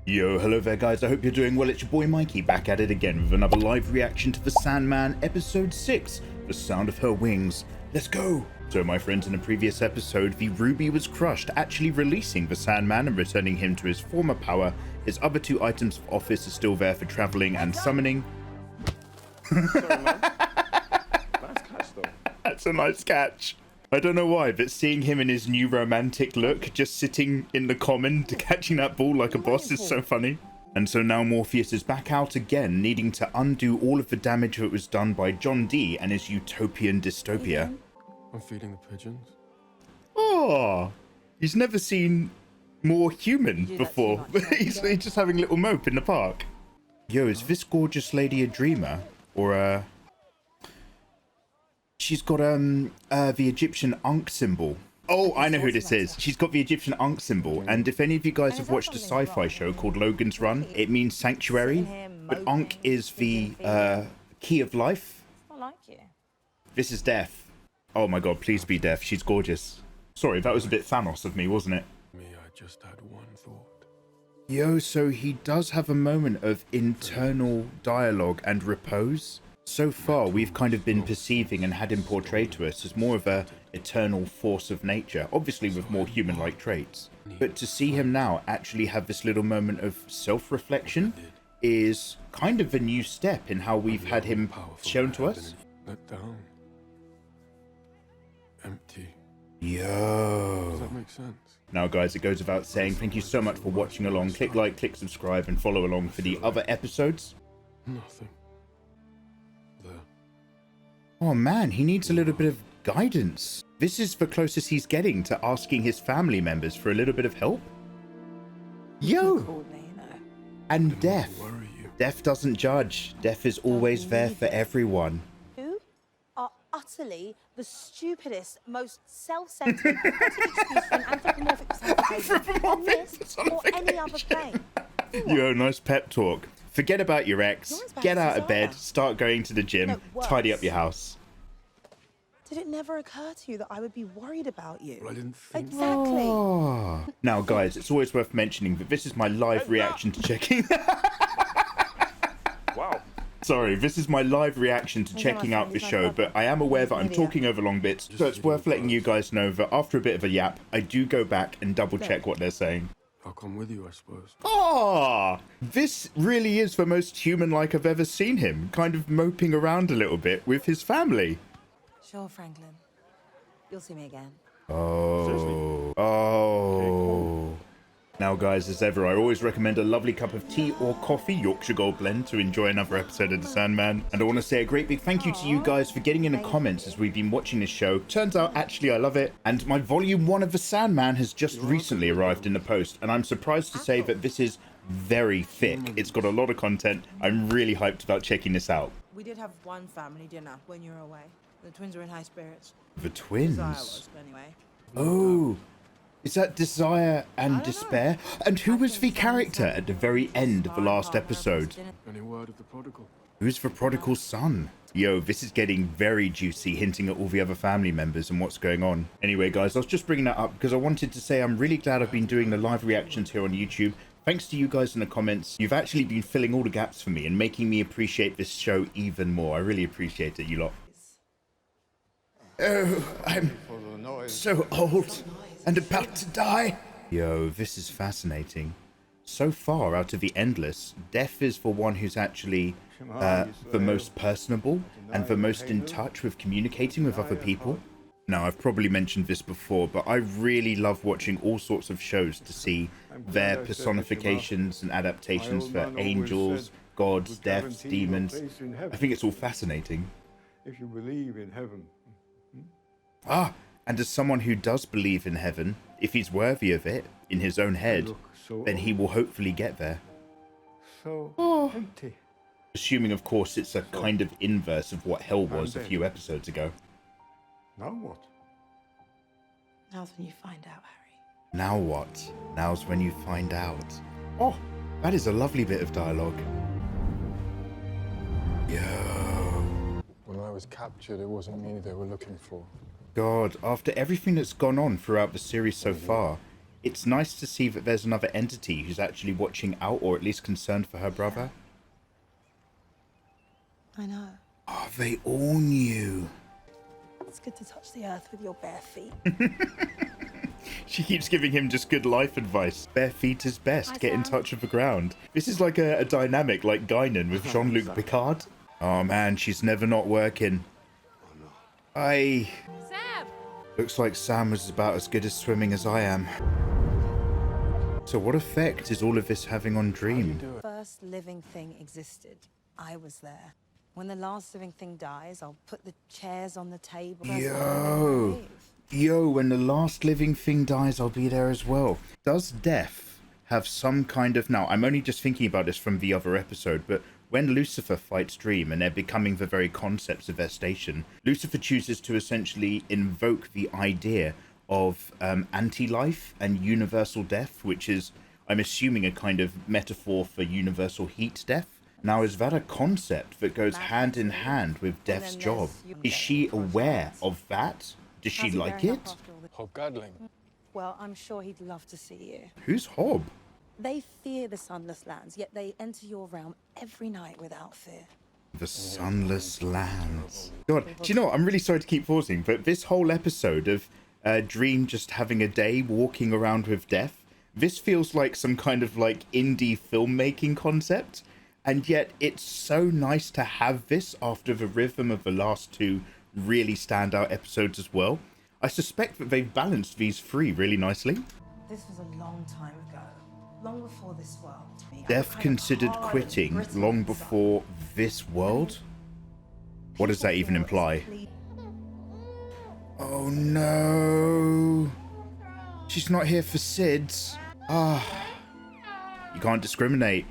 Yo, hello there guys, I hope you're doing well. It's your boy Mikey back at it again with another live reaction to The Sandman episode 6, The Sound of Her Wings. Let's go! So my friends, in a previous episode, the Ruby was crushed, actually releasing the Sandman and returning him to his former power. His other two items of office are still there for traveling and summoning. Sorry, man. Nice catch though. That's a nice catch. I don't know why, but seeing him in his new romantic look, just sitting in the common, catching that ball like a boss is so funny. And so now Morpheus is back out again, needing to undo all of the damage that was done by John Dee and his utopian dystopia. I'm feeding the pigeons. Oh, he's never seen more human before. He's just having a little mope in the park. Yo, is this gorgeous lady a dreamer? Or a... She's got the Egyptian Ankh symbol. Oh, I know who this is. She's got the Egyptian Ankh symbol. And if any of you guys have watched a sci-fi show called Logan's Run, it means sanctuary. But Ankh is the key of life. I like you. This is death. Oh my god, please be death. She's gorgeous. Sorry, that was a bit Thanos of me, wasn't it? Me, I just had one thought. Yo, so he does have a moment of internal dialogue and repose. So far, we've kind of been perceiving and had him portrayed to us as more of a eternal force of nature, obviously with more human-like traits. But to see him now actually have this little moment of self-reflection is kind of a new step in how we've had him shown to us. Let down. Empty. Yo. Does that make sense? Now guys, it goes without saying, thank you so much for watching along. Click like, click subscribe, and follow along for the other episodes. Nothing. There. Oh man, he needs a little bit of guidance. This is the closest he's getting to asking his family members for a little bit of help. Yo! And Death. Worry you. Death doesn't judge. Death is always there for everyone. You are utterly the stupidest, most self-centered, excuse for an anthropomorphic personification on this or any other plane. Yo, nice pep talk. Forget about your ex, get out of bed, start going to the gym, tidy up your house. Did it never occur to you that I would be worried about you? Well, I didn't think. Exactly. Oh. Now guys, it's always worth mentioning that this is my live reaction to checking... Wow. Sorry, this is my live reaction to checking out the show, but I am aware that I'm talking over long bits, so it's worth letting you guys know that after a bit of a yap, I do go back and double check what they're saying. I'll come with you, I suppose. Ah, this really is the most human-like I've ever seen him, kind of moping around a little bit with his family. Sure, Franklin. You'll see me again. Oh, oh. Now guys, as ever, I always recommend a lovely cup of tea or coffee, Yorkshire Gold Blend, to enjoy another episode of The Sandman. And I want to say a great big thank you to you guys for getting in the comments as we've been watching this show. Turns out, actually, I love it. And my volume 1 of The Sandman has just recently arrived in the post. And I'm surprised to say that this is very thick. It's got a lot of content. I'm really hyped about checking this out. We did have one family dinner when you were away. The twins were in high spirits. The twins? Desire was, anyway. Oh. Is that Desire and Despair? And who was the character at the very end of the last episode? Any word of the prodigal? Who's the prodigal son? Yo, this is getting very juicy, hinting at all the other family members and what's going on. Anyway, guys, I was just bringing that up because I wanted to say I'm really glad I've been doing the live reactions here on YouTube. Thanks to you guys in the comments. You've actually been filling all the gaps for me and making me appreciate this show even more. I really appreciate it, you lot. Oh, I'm so old and about to die. Yo, this is fascinating. So far out of the endless, Death is the one who's actually the most personable and the most in touch with communicating with other people. Now, I've probably mentioned this before, but I really love watching all sorts of shows to see their personifications and adaptations for angels, gods, deaths, demons. I think it's all fascinating. If you believe in heaven. Ah, and as someone who does believe in heaven, if he's worthy of it in his own head, then he will hopefully get there. So empty. Assuming, of course, it's a kind of inverse of what hell was a few episodes ago. Now what? Now's when you find out, Harry. Now what? Now's when you find out. Oh, that is a lovely bit of dialogue. Yo. When I was captured, it wasn't me they were looking for. God, after everything that's gone on throughout the series so far, it's nice to see that there's another entity who's actually watching out, or at least concerned for her brother. I know. Oh, they all knew. It's good to touch the earth with your bare feet. She keeps giving him just good life advice. Bare feet is best. Get in touch with the ground. This is like a dynamic like Guinan with Jean-Luc Picard. Oh man, she's never not working. Sam! Looks like Sam was about as good at swimming as I am. So what effect is all of this having on Dream? First living thing existed. I was there. When the last living thing dies, I'll put the chairs on the table. Yo, when the last living thing dies, I'll be there as well. Does death have some kind of... Now, I'm only just thinking about this from the other episode, but when Lucifer fights Dream and they're becoming the very concepts of their station, Lucifer chooses to essentially invoke the idea of anti-life and universal death, which is, I'm assuming, a kind of metaphor for universal heat death. Now, is that a concept that goes hand in hand with Death's job? Is she aware of that? Does she like it? Hobgoblin. Well, I'm sure he'd love to see you. Who's Hob? They fear the sunless lands, yet they enter your realm every night without fear. The sunless lands. God, do you know what? I'm really sorry to keep pausing, but this whole episode of Dream just having a day walking around with Death, this feels like some kind of like indie filmmaking concept. And yet it's so nice to have this after the rhythm of the last two really standout episodes as well. I suspect that they've balanced these three really nicely. This was a long time ago, long before this world. Death considered quitting long before this world? What does that even imply? Oh no. She's not here for SIDS. Ah. You can't discriminate.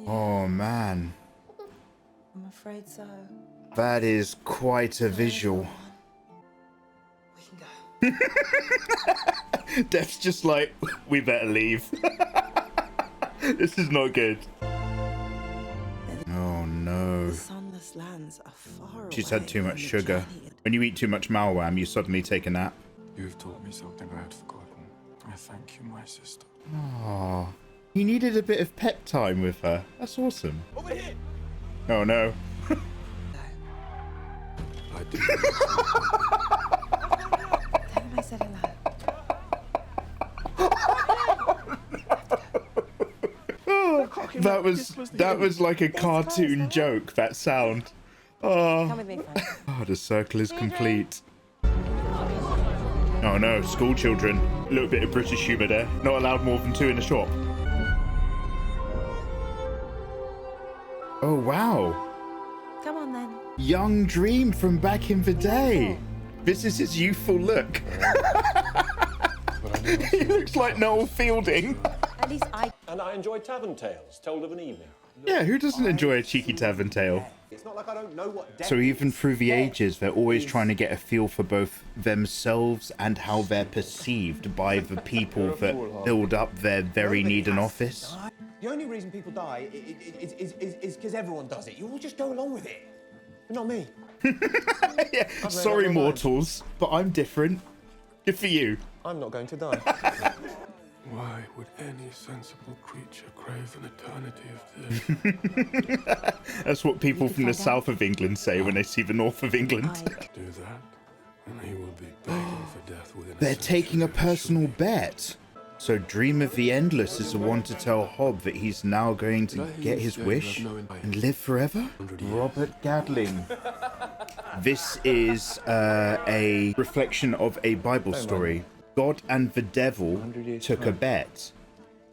Oh man. I'm afraid so. That is quite a visual. We can go. Death's just like, we better leave. This is not good. Oh no. The sunless lands are far She's away had too much from the sugar. journey. When you eat too much malwam, you suddenly take a nap. You've taught me something I had forgotten. I thank you, my sister. Oh, he needed a bit of pep time with her. That's awesome. Over here. Oh no. I do. Tell him I said hello. That was like a cartoon joke, that sound. Oh, Come with me, Frank. oh, the circle is complete. Oh no, school children. A little bit of British humour there. Not allowed more than 2 in the shop. Oh wow. Come on then. Young Dream from back in the day. This is his youthful look. He looks like Noel Fielding. At least I. And I enjoy tavern tales told of an evening. Yeah, who doesn't enjoy a cheeky tavern tale? It's not like I don't know what death So even is. through the Death ages, they're always is- trying to get a feel for both themselves and how they're perceived by the people that build up their very need an office. The only reason people die is because everyone does it. You all just go along with it. But not me. Yeah, sorry mortals, but I'm different. Good for you. I'm not going to die. Why would any sensible creature crave an eternity of this? That's what people from the south of England say when they see the north of England. Do that, and he will be begging for death within They're a taking a century of personal shooting. bet. So Dream of the Endless is the one to tell Hob that he's now going to get his wish and live forever? Robert Gadling. This is a reflection of a Bible story. God and the devil took a bet,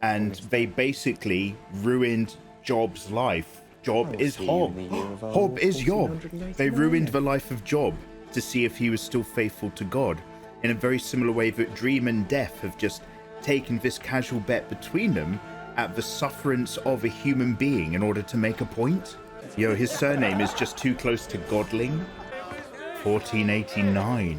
and they basically ruined Job's life. Job is Hob. Hob is Job. They ruined the life of Job to see if he was still faithful to God, in a very similar way that Dream and Death have just taken this casual bet between them at the sufferance of a human being in order to make a point. Yo, his surname is just too close to Godling. 1489.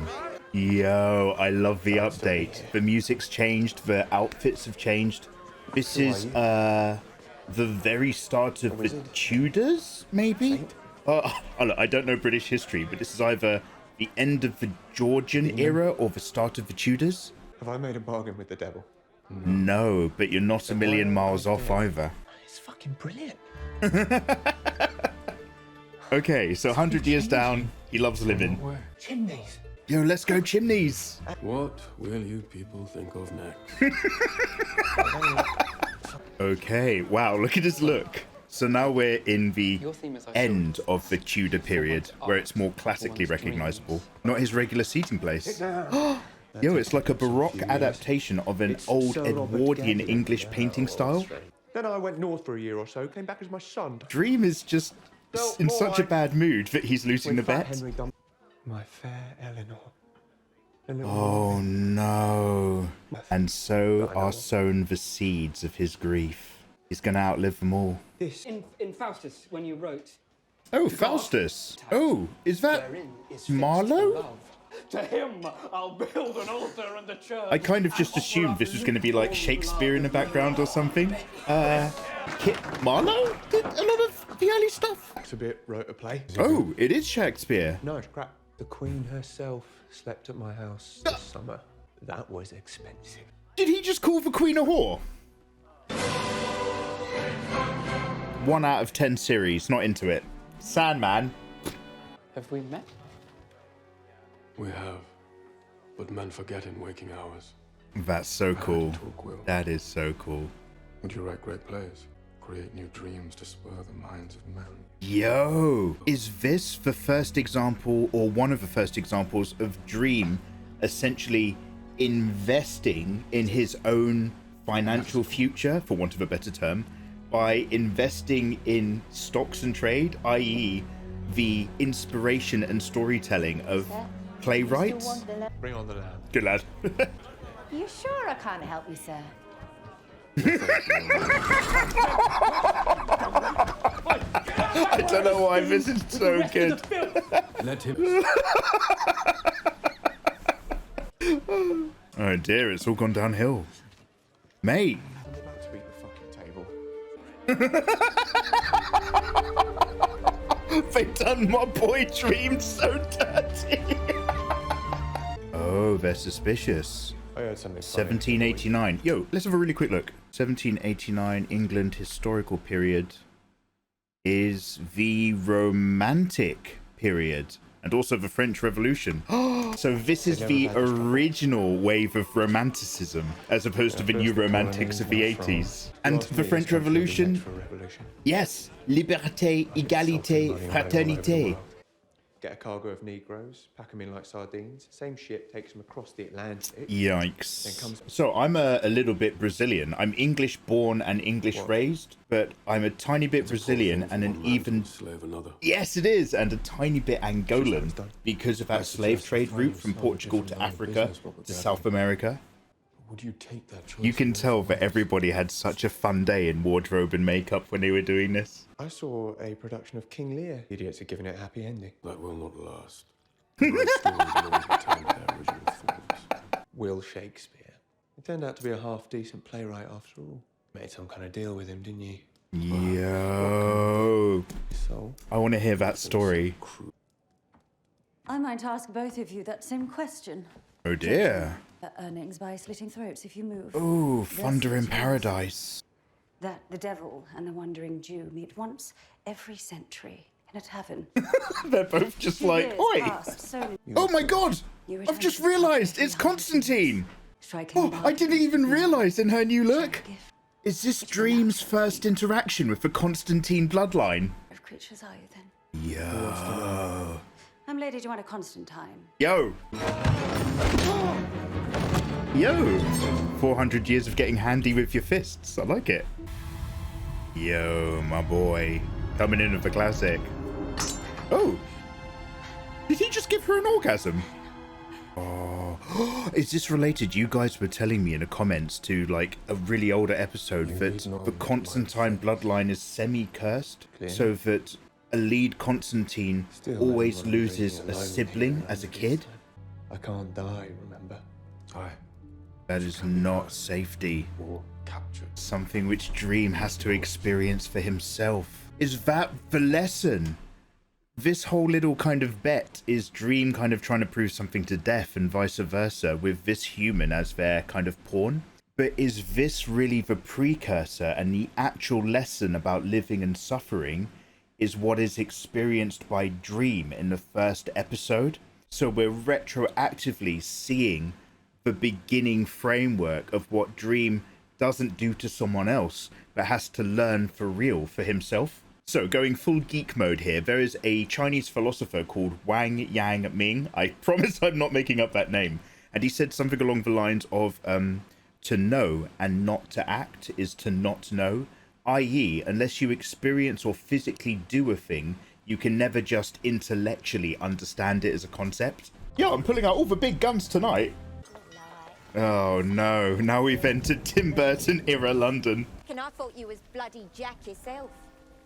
Yo, I love the update. The music's changed, the outfits have changed. This is the very start of the Tudors, maybe? Look, I don't know British history, but this is either the end of the Georgian era or the start of the Tudors. Have I made a bargain with the devil? No, but you're not a million miles off either. It's fucking brilliant. Okay, so 100 years down, he loves living. Chimneys. Yo, let's go chimneys. What will you people think of next? Okay, wow, look at his look. So now we're in the end of the Tudor period, where it's more classically recognizable. Not his regular seating place. Yo, it's like a Baroque adaptation of an old Edwardian English painting style. Then I went north for a year or so, came back as my son. Dream is just in such a bad mood that he's losing the bet. My fair Eleanor. Oh no. And so are sown the seeds of his grief. He's gonna outlive them all. In Faustus, when you wrote... Oh, Faustus. Oh, is that Marlowe? To him I'll build an altar and a church. I kind of just assumed this was going to be like Shakespeare in the background or something. Kit Marlowe did a lot of the early stuff. It's a bit wrote a play. Oh, it is Shakespeare. No, it's crap. The Queen herself slept at my house this summer. That was expensive. Did he just call the Queen a whore? 1 out of 10 series, not into it. Sandman. Have we met? We have, but men forget in waking hours. That's so cool. Talk will. That is so cool. Would you write great plays? Create new dreams to spur the minds of men? Yo, is this the first example or one of the first examples of Dream essentially investing in his own financial future, for want of a better term, by investing in stocks and trade, i.e. the inspiration and storytelling of playwrights? Bring on the lamb. Good lad. You sure I can't help you, sir? I don't know why this is so good. Let him. Oh dear, it's all gone downhill. Mate. I'm about to beat the fucking table. They done my boy Dream so dirty. Oh, they're suspicious. I heard something. 1789. Yo, let's have a really quick look. 1789 England historical period is the Romantic period and also the French Revolution. So this is the original wave of Romanticism as opposed to the new Romantics of the 80s. And the French Revolution? Yes. Liberté, égalité, fraternité. Get a cargo of Negroes, pack them in like sardines. Same ship takes them across the Atlantic. Yikes. So I'm a little bit Brazilian. I'm English born and English raised, but I'm a tiny bit Brazilian and an even... Slave another. Yes, it is. And a tiny bit Angolan because of that slave trade route from Portugal to Africa to South America. Would you take that choice? You can tell that everybody had such a fun day in wardrobe and makeup when they were doing this. I saw a production of King Lear. Idiots are giving it a happy ending. That will not last. Great stories always return to their original forms. Will Shakespeare. He turned out to be a half-decent playwright after all. Made some kind of deal with him, didn't you? Yo. So? I want to hear that story. I might ask both of you that same question. Oh dear. Earnings by slitting throats if you move. Ooh, thunder in paradise. That the devil and the wandering Jew meet once every century in a tavern. They're both just like, oi! Oh my god! I've just realised it's Constantine! Oh, I didn't even realise in her new look. Is this Dream's first interaction with the Constantine bloodline? Of creatures are you then? Yo. I'm Lady Joanna Constantine. Yo. Yo. 400 years of getting handy with your fists. I like it. Yo, my boy. Coming in with the classic. Oh. Did he just give her an orgasm? Oh. Is this related? You guys were telling me in the comments to like a really older episode that the Constantine bloodline is semi-cursed. So that a lead Constantine always loses a sibling as a kid. I can't die, remember? Aye. That is not safety. Or captured. Something which Dream has to experience for himself. Is that the lesson? this whole little kind of bet is Dream kind of trying to prove something to Death and vice versa with this human as their kind of pawn. But is this really the precursor, and the actual lesson about living and suffering is what is experienced by Dream in the first episode? So we're retroactively seeing the beginning framework of what Dream doesn't do to someone else, but has to learn for real for himself. So going full geek mode here, there is a Chinese philosopher called Wang Yang Ming. I promise I'm not making up that name. And he said something along the lines of, to know and not to act is to not know, i.e. unless you experience or physically do a thing, you can never just intellectually understand it as a concept. Yeah, I'm pulling out all the big guns tonight. Oh no, now we've entered Tim Burton era London. And I thought you was bloody Jack yourself.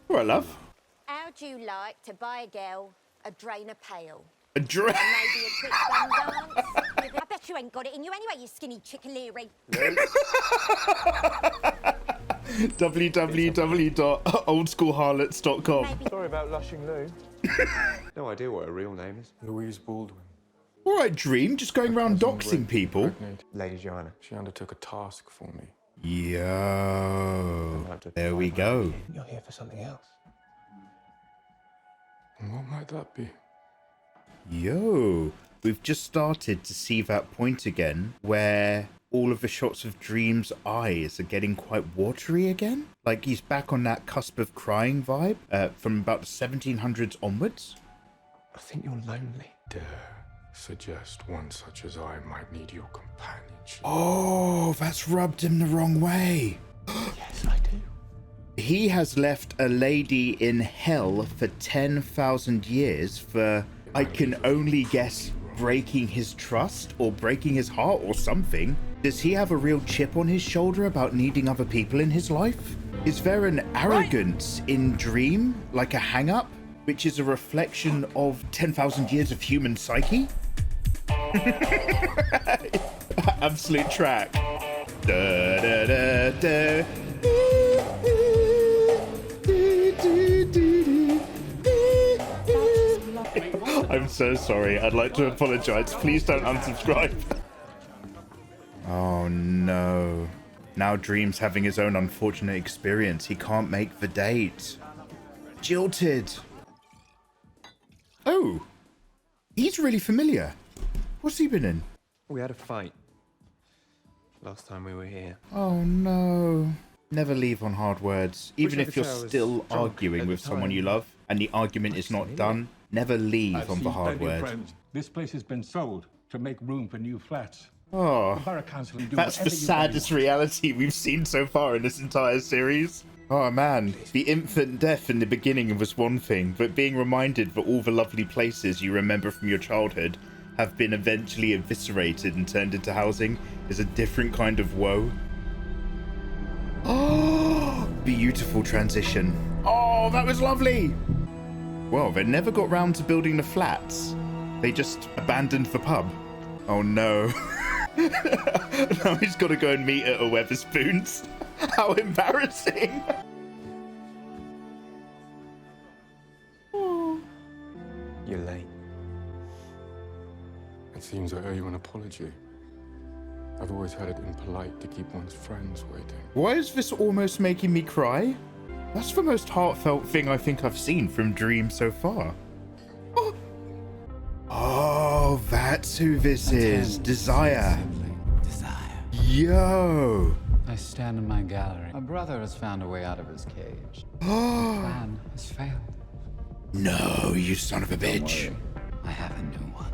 All right, love. How'd you like to buy a girl a drain of pail? A drain? And maybe a quick bum dance? I bet you ain't got it in you anyway, you skinny chicken leery. www.oldschoolharlots.com. Sorry about Lushing Lou. No idea what her real name is. Louise Baldwin. All right, Dream, just going around doxing people. Lady Joanna. She undertook a task for me. Yo, there we go. You're here for something else. And what might that be? Yo, we've just started to see that point again where all of the shots of Dream's eyes are getting quite watery again. Like he's back on that cusp of crying vibe from about the 1700s onwards. I think you're lonely. Dare suggest one such as I might need your companionship. Oh, that's rubbed him the wrong way. Yes, I do. He has left a lady in hell for 10,000 years for, I can only guess, breaking his trust or breaking his heart or something. Does he have a real chip on his shoulder about needing other people in his life? Is there an arrogance in Dream, like a hang-up, which is a reflection of 10,000 years of human psyche? Absolute track. Da, da, da, da. I'm so sorry. I'd like to apologize. Please don't unsubscribe. Oh no. Now Dream's having his own unfortunate experience. He can't make the date. Jilted. Oh. He's really familiar. What's he been in? We had a fight last time we were here. Oh no. Never leave on hard words. Even if you're I was still drunk arguing at with the someone time. you love and the argument is not done, never leave on the hard word. This place has been sold to make room for new flats. Oh, The Borough Council will do that's the whatever you saddest reality we've seen so far in this entire series. Oh man, the infant death in the beginning was one thing, but being reminded that all the lovely places you remember from your childhood have been eventually eviscerated and turned into housing is a different kind of woe. Oh, beautiful transition. Oh, that was lovely. Well, they never got round to building the flats. They just abandoned the pub. Oh no. Now he's got to go and meet at a Weatherspoons. How embarrassing. You're late. It seems I owe you an apology. I've always had it impolite to keep one's friends waiting. Why is this almost making me cry? That's the most heartfelt thing I think I've seen from Dream so far. Oh, oh that's who this is. Desire. Desire. Yo. I stand in my gallery. My brother has found a way out of his cage. The plan has failed. No, you son of a bitch. I have a new one.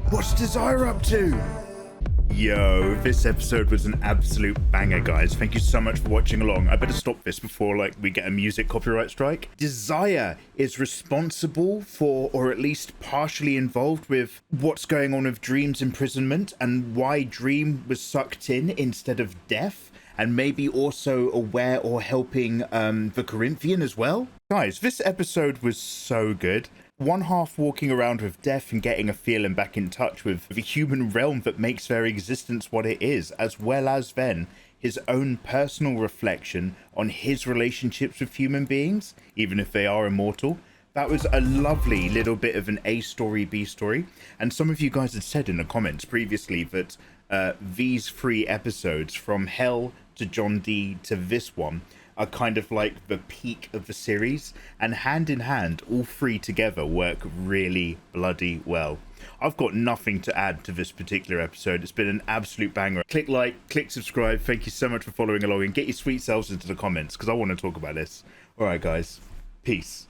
What's Desire up to? Yo, this episode was an absolute banger, guys. Thank you so much for watching along. I better stop this before we get a music copyright strike. Desire is responsible for, or at least partially involved with, what's going on with Dream's imprisonment and why Dream was sucked in instead of Death, and maybe also aware or helping the Corinthian as well. Guys, this episode was so good. One half walking around with Death and getting a feeling back in touch with the human realm that makes their existence what it is, as well as then his own personal reflection on his relationships with human beings, even if they are immortal. That was a lovely little bit of an A story, B story. And some of you guys had said in the comments previously that these 3 episodes, from Hell to John D to this one, are kind of like the peak of the series. And hand in hand, all 3 together work really bloody well. I've got nothing to add to this particular episode. It's been an absolute banger. Click like, click subscribe. Thank you so much for following along, and get your sweet selves into the comments because I want to talk about this. All right, guys. Peace.